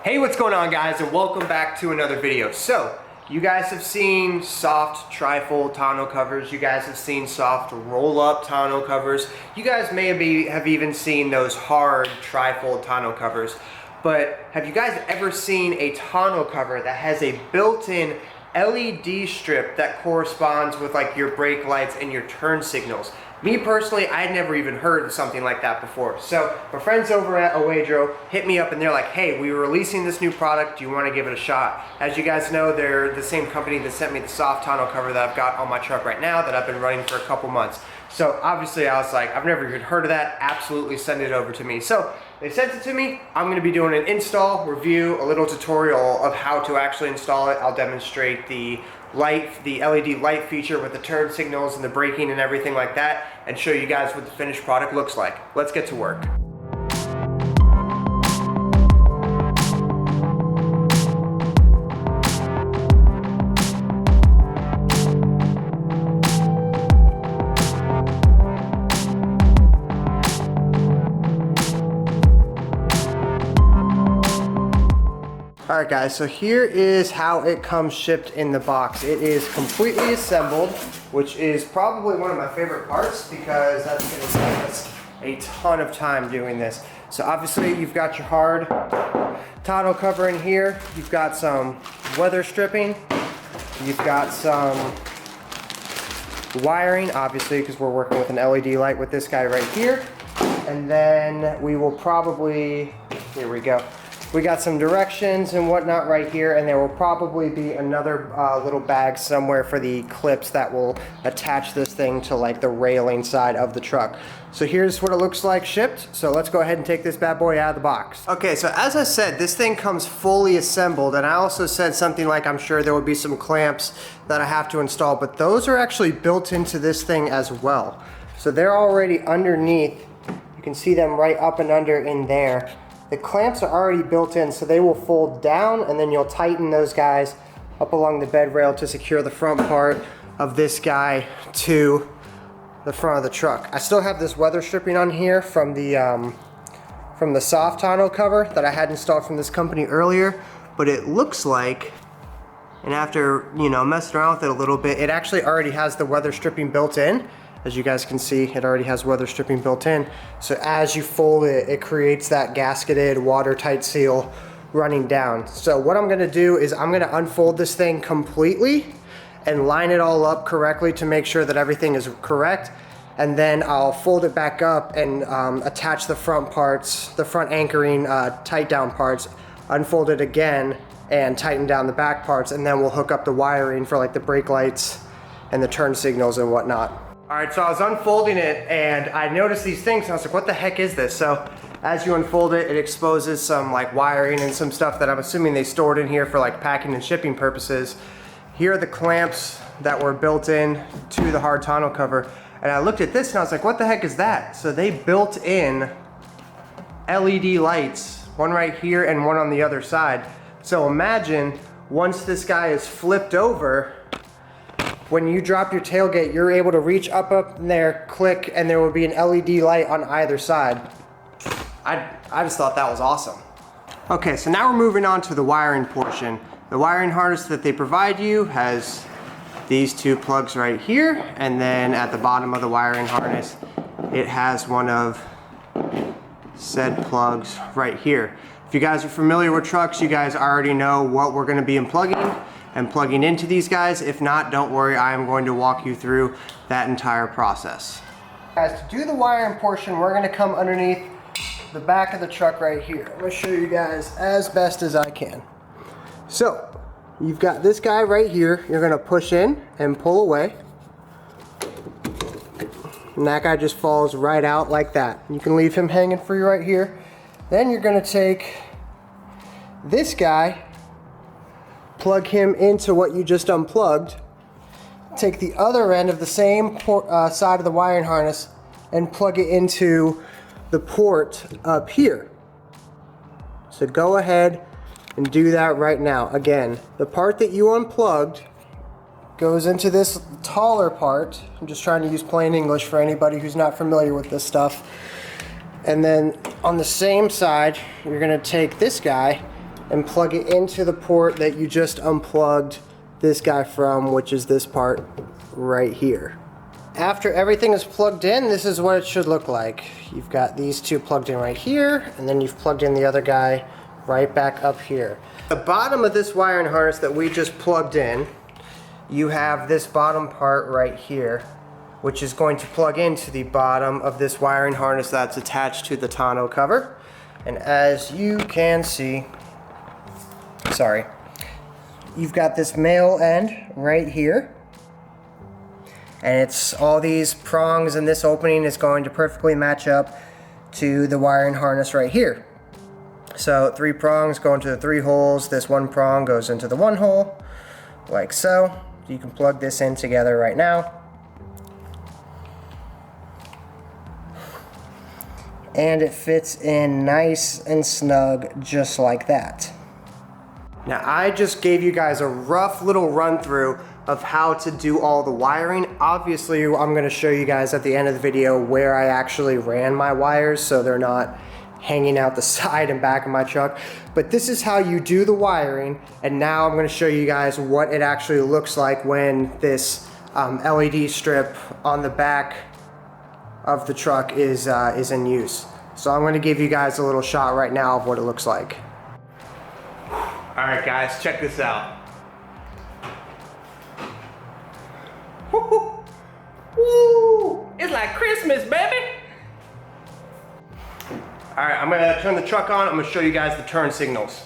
Hey, what's going on, guys, and welcome back to another video. So, you guys have seen soft trifold tonneau covers. You guys have seen soft roll-up tonneau covers. You guys may have even seen those hard trifold tonneau covers. But have you guys ever seen a tonneau cover that has a built-in LED strip that corresponds with like your brake lights and your turn signals? Me personally, I'd never even heard of something like that before. So my friends over at Oedro hit me up and they're like, hey, we're releasing this new product. Do you want to give it a shot? As you guys know, they're the same company that sent me the soft tonneau cover that I've got on my truck right now that I've been running for a couple months. So obviously I was like, I've never even heard of that. Absolutely send it over to me. So they sent it to me. I'm going to be doing an install, review, a little tutorial of how to actually install it. I'll demonstrate the LED light feature with the turn signals and the braking and everything like that, and show you guys what the finished product looks like. Let's get to work. Alright guys, so here is how it comes shipped in the box. It is completely assembled, which is probably one of my favorite parts because that's going to save us a ton of time doing this. So obviously you've got your hard tonneau cover in here, you've got some weather stripping, you've got some wiring, obviously because we're working with an LED light with this guy right here, and then we will probably, here we go. We got some directions and whatnot right here, and there will probably be another little bag somewhere for the clips that will attach this thing to like the railing side of the truck. So here's what it looks like shipped. So let's go ahead and take this bad boy out of the box. Okay, so as I said, this thing comes fully assembled, and I also said something like I'm sure there will be some clamps that I have to install, but those are actually built into this thing as well. So they're already underneath. You can see them right up and under in there. The clamps are already built in, so they will fold down, and then you'll tighten those guys up along the bed rail to secure the front part of this guy to the front of the truck. I still have this weather stripping on here from the soft tonneau cover that I had installed from this company earlier, but it looks like, and after messing around with it a little bit, it actually already has the weather stripping built in. As you guys can see, it already has weather stripping built in. So as you fold it, it creates that gasketed, watertight seal running down. So what I'm gonna do is I'm gonna unfold this thing completely and line it all up correctly to make sure that everything is correct. And then I'll fold it back up and attach the front parts, the front anchoring tight down parts, unfold it again and tighten down the back parts, and then we'll hook up the wiring for like the brake lights and the turn signals and whatnot. Alright, so I was unfolding it and I noticed these things and I was like, what the heck is this? So as you unfold it, it exposes some like wiring and some stuff that I'm assuming they stored in here for like packing and shipping purposes. Here are the clamps that were built in to the hard tonneau cover, and I looked at this and I was like, what the heck is that? So they built in LED lights, one right here and one on the other side. So imagine once this guy is flipped over, when you drop your tailgate, you're able to reach up in there, click, and there will be an LED light on either side. I just thought that was awesome. Okay, so now we're moving on to the wiring portion. The wiring harness that they provide you has these two plugs right here, and then at the bottom of the wiring harness, it has one of said plugs right here. If you guys are familiar with trucks, you guys already know what we're going to be unplugging and plugging into these guys. If not, don't worry, I am going to walk you through that entire process. Guys, to do the wiring portion, we're gonna come underneath the back of the truck right here. I'm gonna show you guys as best as I can. So, you've got this guy right here, you're gonna push in and pull away. And that guy just falls right out like that. You can leave him hanging free right here. Then you're gonna take this guy, plug him into what you just unplugged, take the other end of the same side of the wiring harness and plug it into the port up here. So go ahead and do that right now. Again, the part that you unplugged goes into this taller part. I'm just trying to use plain English for anybody who's not familiar with this stuff. And then on the same side, you're gonna take this guy and plug it into the port that you just unplugged this guy from, which is this part right here. After everything is plugged in, this is what it should look like. You've got these two plugged in right here, and then you've plugged in the other guy right back up here. The bottom of this wiring harness that we just plugged in, you have this bottom part right here, which is going to plug into the bottom of this wiring harness that's attached to the tonneau cover. And as you can see, you've got this male end right here. And it's all these prongs, and this opening is going to perfectly match up to the wiring harness right here. So 3 prongs go into the 3 holes. This 1 prong goes into the 1 hole, like so. You can plug this in together right now. And it fits in nice and snug, just like that. Now, I just gave you guys a rough little run through of how to do all the wiring. Obviously, I'm going to show you guys at the end of the video where I actually ran my wires so they're not hanging out the side and back of my truck. But this is how you do the wiring, and now I'm going to show you guys what it actually looks like when this LED strip on the back of the truck is in use. So I'm going to give you guys a little shot right now of what it looks like. Alright guys, check this out. Woo! It's like Christmas, baby! Alright, I'm gonna turn the truck on. I'm gonna show you guys the turn signals.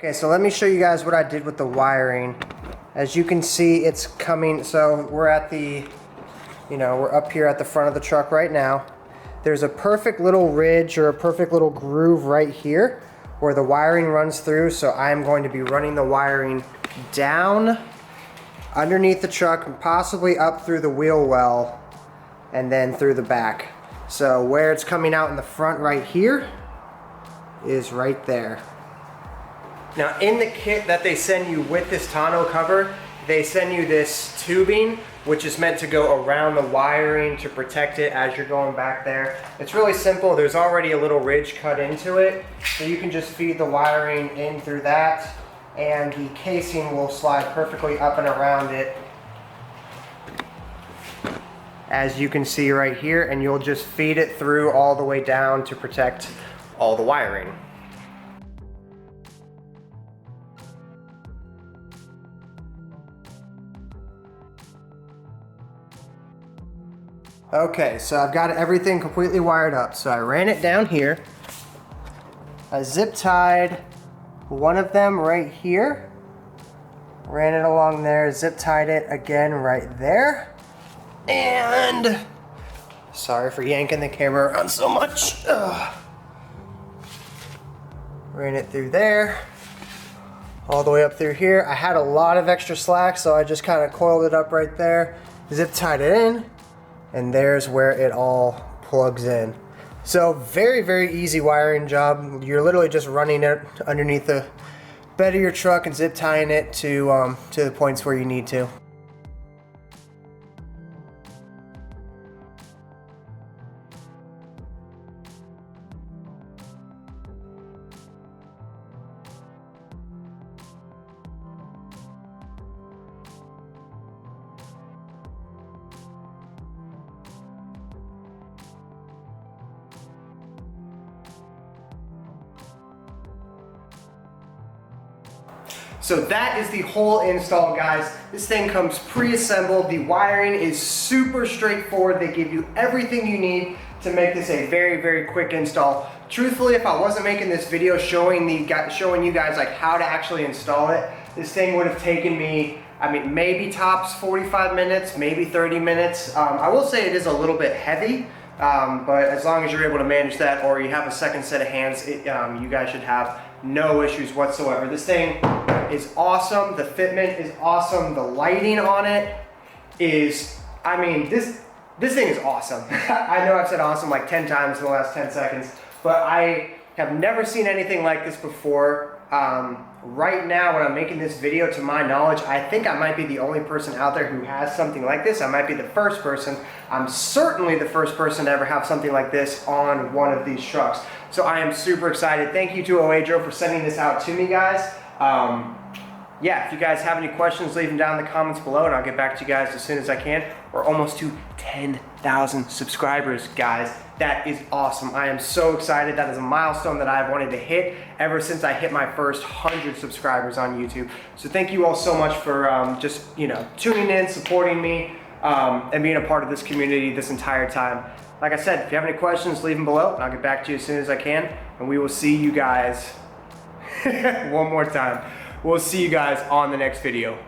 Okay, so let me show you guys what I did with the wiring. As you can see, it's coming, so we're at the, we're up here at the front of the truck right now. There's a perfect little ridge or a perfect little groove right here where the wiring runs through, so I'm going to be running the wiring down underneath the truck and possibly up through the wheel well and then through the back. So where it's coming out in the front right here is right there. Now in the kit that they send you with this tonneau cover, they send you this tubing, which is meant to go around the wiring to protect it as you're going back there. It's really simple. There's already a little ridge cut into it, so you can just feed the wiring in through that, and the casing will slide perfectly up and around it, as you can see right here, and you'll just feed it through all the way down to protect all the wiring. Okay, so I've got everything completely wired up. So I ran it down here. I zip tied one of them right here. Ran it along there, zip tied it again right there. And sorry for yanking the camera around so much. Ran it through there, all the way up through here. I had a lot of extra slack, so I just kind of coiled it up right there, zip tied it in. And there's where it all plugs in. So very, very easy wiring job. You're literally just running it underneath the bed of your truck and zip tying it to the points where you need to. So that is the whole install, guys. This thing comes pre-assembled. The wiring is super straightforward. They give you everything you need to make this a very, very quick install. Truthfully, if I wasn't making this video showing you guys like how to actually install it, this thing would have taken me, I mean, maybe tops 45 minutes, maybe 30 minutes. I will say it is a little bit heavy but as long as you're able to manage that, or you have a second set of hands, you guys should have no issues whatsoever. This thing is awesome. The fitment is awesome. The lighting on it is, I mean, this thing is awesome. I know I've said awesome like 10 times in the last 10 seconds, but I have never seen anything like this before. Right now, when I'm making this video, to my knowledge, I think I might be the only person out there who has something like this. I might be the first person. I'm certainly the first person to ever have something like this on one of these trucks. So I am super excited. Thank you to Oedro for sending this out to me, guys. Yeah, if you guys have any questions, leave them down in the comments below and I'll get back to you guys as soon as I can. We're almost to 10,000 subscribers, guys. That is awesome. I am so excited. That is a milestone that I've wanted to hit ever since I hit my first 100 subscribers on YouTube. So thank you all so much for just, you know, tuning in, supporting me, and being a part of this community this entire time. Like I said, if you have any questions, leave them below and I'll get back to you as soon as I can. And we will see you guys one more time. We'll see you guys on the next video.